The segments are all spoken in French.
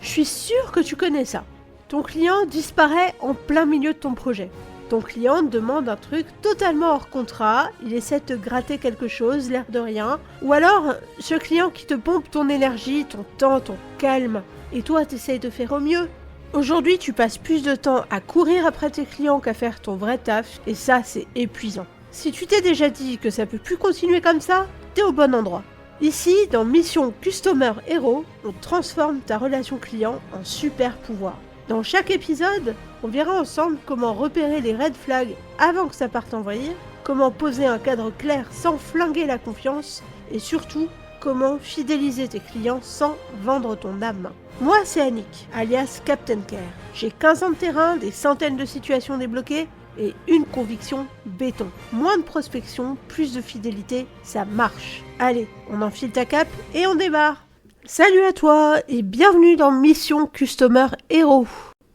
suis sûre que tu connais ça. Ton client disparaît en plein milieu de ton projet. Ton client te demande un truc totalement hors contrat, il essaie de te gratter quelque chose, l'air de rien. Ou alors, ce client qui te pompe ton énergie, ton temps, ton calme. Et toi, t'essayes de faire au mieux. Aujourd'hui, tu passes plus de temps à courir après tes clients qu'à faire ton vrai taf, et ça, c'est épuisant. Si tu t'es déjà dit que ça peut plus continuer comme ça, t'es au bon endroit. Ici, dans Mission Customer Hero, on transforme ta relation client en super pouvoir. Dans chaque épisode, on verra ensemble comment repérer les red flags avant que ça parte en vrille, comment poser un cadre clair sans flinguer la confiance, et surtout, comment fidéliser tes clients sans vendre ton âme. Moi, c'est Annick, alias Captain Care. J'ai 15 ans de terrain, des centaines de situations débloquées et une conviction béton. Moins de prospection, plus de fidélité, ça marche. Allez, on enfile ta cape et on démarre. Salut à toi et bienvenue dans Mission Customer Hero.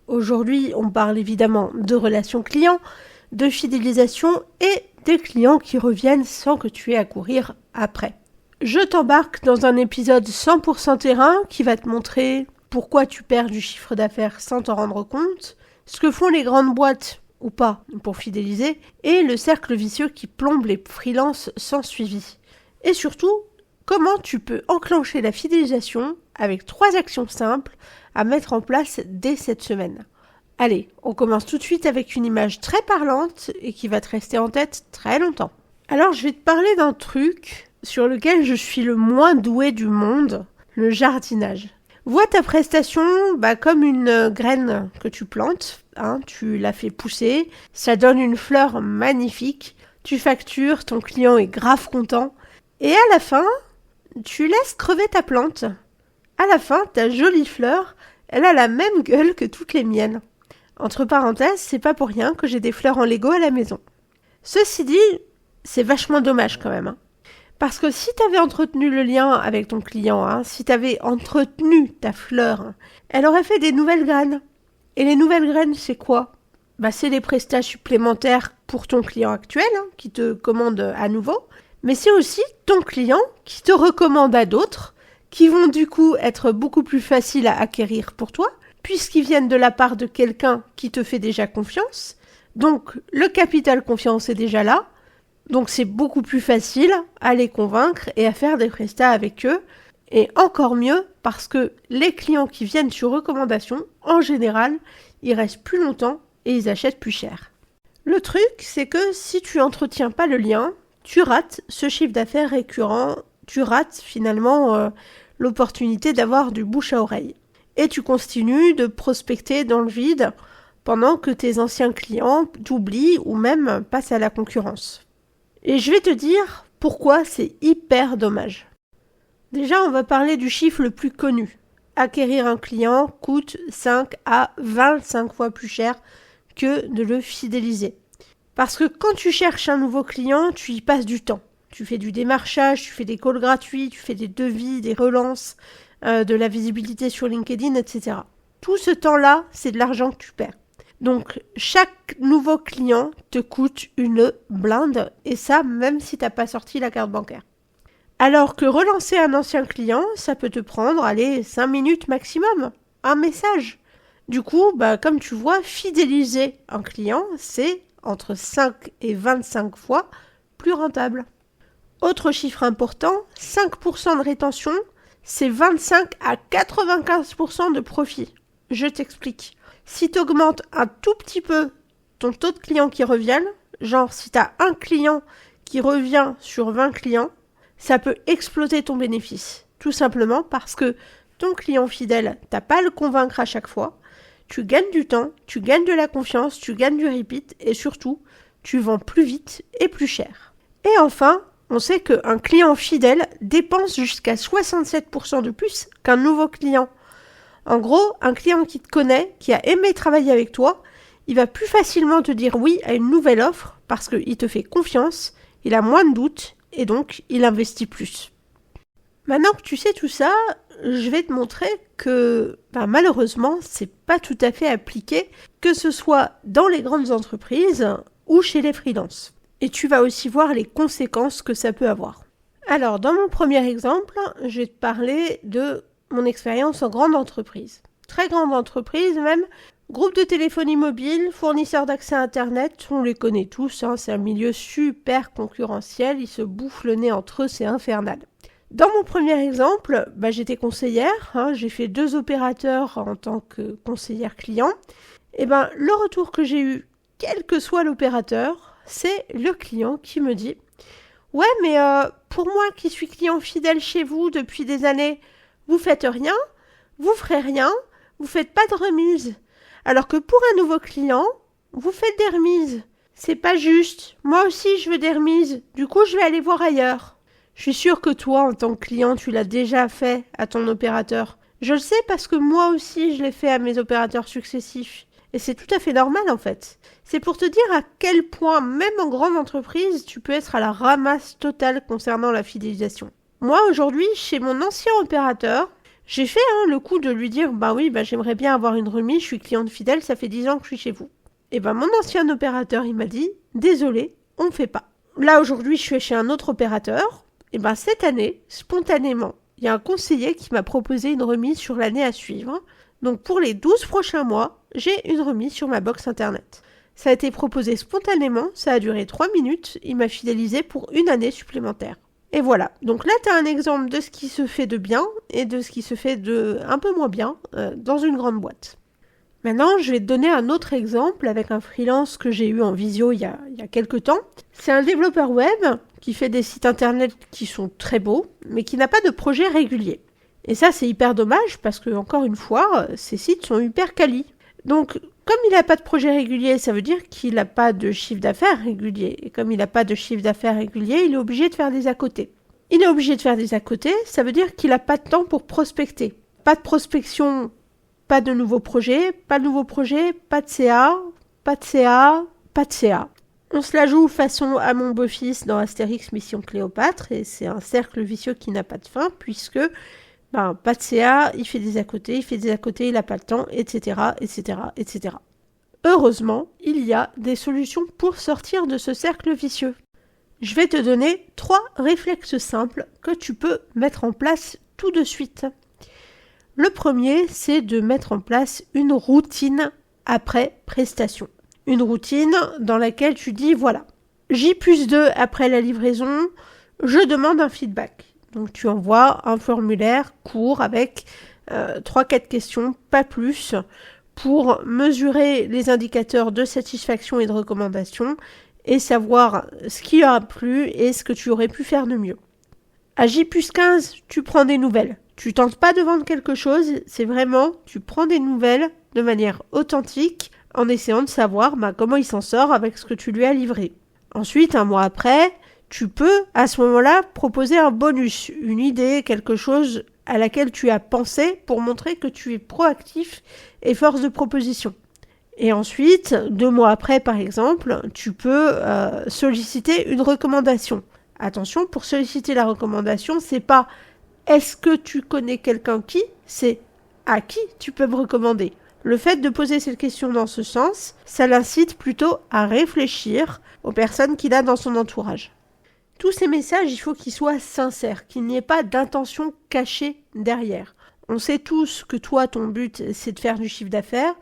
Aujourd'hui, on parle évidemment de relations clients, de fidélisation et des clients qui reviennent sans que tu aies à courir après. Je t'embarque dans un épisode 100% terrain qui va te montrer pourquoi tu perds du chiffre d'affaires sans t'en rendre compte, ce que font les grandes boîtes ou pas pour fidéliser, et le cercle vicieux qui plombe les freelances sans suivi. Et surtout, comment tu peux enclencher la fidélisation avec 3 actions simples à mettre en place dès cette semaine. Allez, on commence tout de suite avec une image très parlante et qui va te rester en tête très longtemps. Alors je vais te parler d'un truc sur lequel je suis le moins doué du monde, le jardinage. Vois ta prestation comme une graine que tu plantes, tu la fais pousser, ça donne une fleur magnifique, tu factures, ton client est grave content, et à la fin, tu laisses crever ta plante. À la fin, ta jolie fleur, elle a la même gueule que toutes les miennes. Entre parenthèses, c'est pas pour rien que j'ai des fleurs en Lego à la maison. Ceci dit, c'est vachement dommage quand même. Parce que si tu avais entretenu le lien avec ton client, si tu avais entretenu ta fleur, elle aurait fait des nouvelles graines. Et les nouvelles graines, c'est quoi ? C'est les prestats supplémentaires pour ton client actuel, qui te commande à nouveau. Mais c'est aussi ton client qui te recommande à d'autres, qui vont du coup être beaucoup plus faciles à acquérir pour toi, puisqu'ils viennent de la part de quelqu'un qui te fait déjà confiance. Donc le capital confiance est déjà là. Donc c'est beaucoup plus facile à les convaincre et à faire des prestats avec eux. Et encore mieux parce que les clients qui viennent sur recommandation, en général, ils restent plus longtemps et ils achètent plus cher. Le truc, c'est que si tu entretiens pas le lien, tu rates ce chiffre d'affaires récurrent, tu rates finalement l'opportunité d'avoir du bouche à oreille. Et tu continues de prospecter dans le vide pendant que tes anciens clients t'oublient ou même passent à la concurrence. Et je vais te dire pourquoi c'est hyper dommage. Déjà, on va parler du chiffre le plus connu. Acquérir un client coûte 5 à 25 fois plus cher que de le fidéliser. Parce que quand tu cherches un nouveau client, tu y passes du temps. Tu fais du démarchage, tu fais des calls gratuits, tu fais des devis, des relances, de la visibilité sur LinkedIn, etc. Tout ce temps-là, c'est de l'argent que tu perds. Donc, chaque nouveau client te coûte une blinde, et ça, même si tu n'as pas sorti la carte bancaire. Alors que relancer un ancien client, ça peut te prendre, 5 minutes maximum, un message. Du coup, comme tu vois, fidéliser un client, c'est entre 5 et 25 fois plus rentable. Autre chiffre important, 5% de rétention, c'est 25 à 95% de profit. Je t'explique. Si tu augmentes un tout petit peu ton taux de clients qui reviennent, genre si tu as un client qui revient sur 20 clients, ça peut exploser ton bénéfice. Tout simplement parce que ton client fidèle, tu n'as pas à le convaincre à chaque fois. Tu gagnes du temps, tu gagnes de la confiance, tu gagnes du repeat et surtout, tu vends plus vite et plus cher. Et enfin, on sait qu'un client fidèle dépense jusqu'à 67% de plus qu'un nouveau client. En gros, un client qui te connaît, qui a aimé travailler avec toi, il va plus facilement te dire oui à une nouvelle offre parce qu'il te fait confiance, il a moins de doutes et donc il investit plus. Maintenant que tu sais tout ça, je vais te montrer que malheureusement, c'est pas tout à fait appliqué, que ce soit dans les grandes entreprises ou chez les freelances. Et tu vas aussi voir les conséquences que ça peut avoir. Alors, dans mon premier exemple, je vais te parler de mon expérience en grande entreprise. très grande entreprise même, groupe de téléphonie mobile, fournisseur d'accès à Internet, on les connaît tous, hein, c'est un milieu super concurrentiel, ils se bouffent le nez entre eux, c'est infernal. Dans mon premier exemple, j'étais conseillère, hein, j'ai fait 2 opérateurs en tant que conseillère client. Et le retour que j'ai eu, quel que soit l'opérateur, c'est le client qui me dit « Ouais, mais pour moi qui suis client fidèle chez vous depuis des années, vous faites rien, vous ferez rien, vous faites pas de remise. Alors que pour un nouveau client, vous faites des remises. C'est pas juste. Moi aussi, je veux des remises. Du coup, je vais aller voir ailleurs. » Je suis sûre que toi, en tant que client, tu l'as déjà fait à ton opérateur. Je le sais parce que moi aussi, je l'ai fait à mes opérateurs successifs. Et c'est tout à fait normal, en fait. C'est pour te dire à quel point, même en grande entreprise, tu peux être à la ramasse totale concernant la fidélisation. Moi, aujourd'hui, chez mon ancien opérateur, j'ai fait le coup de lui dire « oui, j'aimerais bien avoir une remise, je suis cliente fidèle, ça fait 10 ans que je suis chez vous. » Et mon ancien opérateur, il m'a dit « Désolé, on ne fait pas. » Là, aujourd'hui, je suis chez un autre opérateur. Et cette année, spontanément, il y a un conseiller qui m'a proposé une remise sur l'année à suivre. Donc pour les 12 prochains mois, j'ai une remise sur ma box internet. Ça a été proposé spontanément, ça a duré 3 minutes, il m'a fidélisé pour 1 année supplémentaire. Et voilà, donc là tu as un exemple de ce qui se fait de bien et de ce qui se fait de un peu moins bien dans une grande boîte. Maintenant, je vais te donner un autre exemple avec un freelance que j'ai eu en visio il y a quelques temps. C'est un développeur web qui fait des sites internet qui sont très beaux, mais qui n'a pas de projet régulier. Et ça, c'est hyper dommage parce que, encore une fois, ces sites sont hyper quali. Donc, comme il n'a pas de projet régulier, ça veut dire qu'il n'a pas de chiffre d'affaires régulier. Et comme il n'a pas de chiffre d'affaires régulier, il est obligé de faire des à côté. Il est obligé de faire des à côté, ça veut dire qu'il n'a pas de temps pour prospecter. Pas de prospection. Pas de nouveaux projets, pas de nouveaux projets, pas de CA, pas de CA, pas de CA. On se la joue façon à mon beau-fils dans Astérix Mission Cléopâtre, et c'est un cercle vicieux qui n'a pas de fin, puisque pas de CA, il fait des à côté, il n'a pas le temps, etc., etc., etc. Heureusement, il y a des solutions pour sortir de ce cercle vicieux. Je vais te donner 3 réflexes simples que tu peux mettre en place tout de suite. Le premier, c'est de mettre en place une routine après prestation. Une routine dans laquelle tu dis, voilà, J+2 après la livraison, je demande un feedback. Donc tu envoies un formulaire court avec 3-4 questions, pas plus, pour mesurer les indicateurs de satisfaction et de recommandation et savoir ce qui a plu et ce que tu aurais pu faire de mieux. À J+15, tu prends des nouvelles. Tu tentes pas de vendre quelque chose, c'est vraiment, tu prends des nouvelles de manière authentique en essayant de savoir comment il s'en sort avec ce que tu lui as livré. Ensuite, 1 mois après, tu peux à ce moment-là proposer un bonus, une idée, quelque chose à laquelle tu as pensé pour montrer que tu es proactif et force de proposition. Et ensuite, 2 mois après par exemple, tu peux solliciter une recommandation. Attention, pour solliciter la recommandation, c'est pas est-ce que tu connais quelqu'un qui, c'est à qui tu peux me recommander. Le fait de poser cette question dans ce sens, ça l'incite plutôt à réfléchir aux personnes qu'il a dans son entourage. Tous ces messages, il faut qu'ils soient sincères, qu'il n'y ait pas d'intention cachée derrière. On sait tous que toi, ton but, c'est de faire du chiffre d'affaires,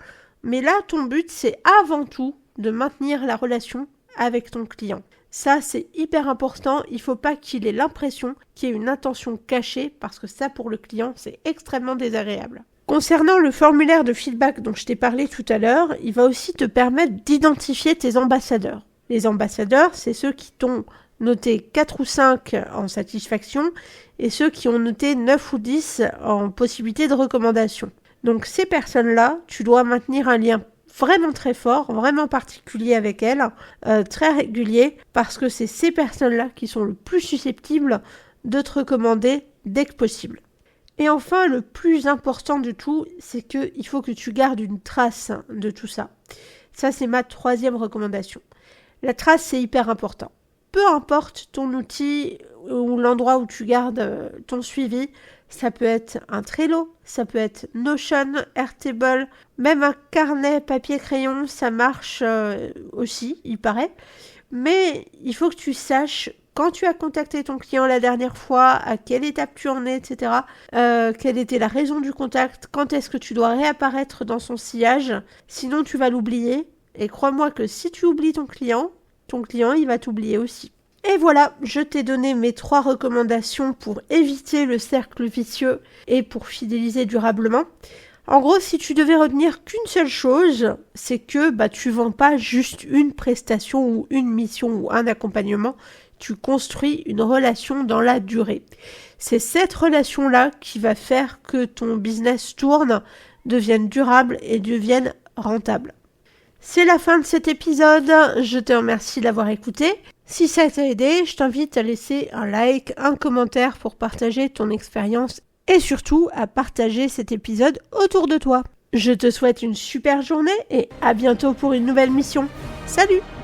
mais là, ton but, c'est avant tout de maintenir la relation avec ton client. Ça, c'est hyper important. Il ne faut pas qu'il ait l'impression qu'il y ait une intention cachée parce que ça, pour le client, c'est extrêmement désagréable. Concernant le formulaire de feedback dont je t'ai parlé tout à l'heure, il va aussi te permettre d'identifier tes ambassadeurs. Les ambassadeurs, c'est ceux qui t'ont noté 4 ou 5 en satisfaction et ceux qui ont noté 9 ou 10 en possibilité de recommandation. Donc ces personnes-là, tu dois maintenir un lien vraiment très fort, vraiment particulier avec elles, très régulier, parce que c'est ces personnes-là qui sont le plus susceptibles de te recommander dès que possible. Et enfin, le plus important de tout, c'est qu'il faut que tu gardes une trace de tout ça. Ça, c'est ma 3e recommandation. La trace, c'est hyper important. Peu importe ton outil ou l'endroit où tu gardes ton suivi, ça peut être un Trello, ça peut être Notion, Airtable, même un carnet papier-crayon, ça marche aussi, il paraît. Mais il faut que tu saches quand tu as contacté ton client la dernière fois, à quelle étape tu en es, etc. Quelle était la raison du contact, quand est-ce que tu dois réapparaître dans son sillage, sinon tu vas l'oublier. Et crois-moi que si tu oublies ton client, il va t'oublier aussi. Et voilà, je t'ai donné mes 3 recommandations pour éviter le cercle vicieux et pour fidéliser durablement. En gros, si tu devais retenir qu'une seule chose, c'est que tu vends pas juste une prestation ou une mission ou un accompagnement, tu construis une relation dans la durée. C'est cette relation-là qui va faire que ton business tourne, devienne durable et devienne rentable. C'est la fin de cet épisode, je te remercie d'avoir écouté. Si ça t'a aidé, je t'invite à laisser un like, un commentaire pour partager ton expérience et surtout à partager cet épisode autour de toi. Je te souhaite une super journée et à bientôt pour une nouvelle mission. Salut!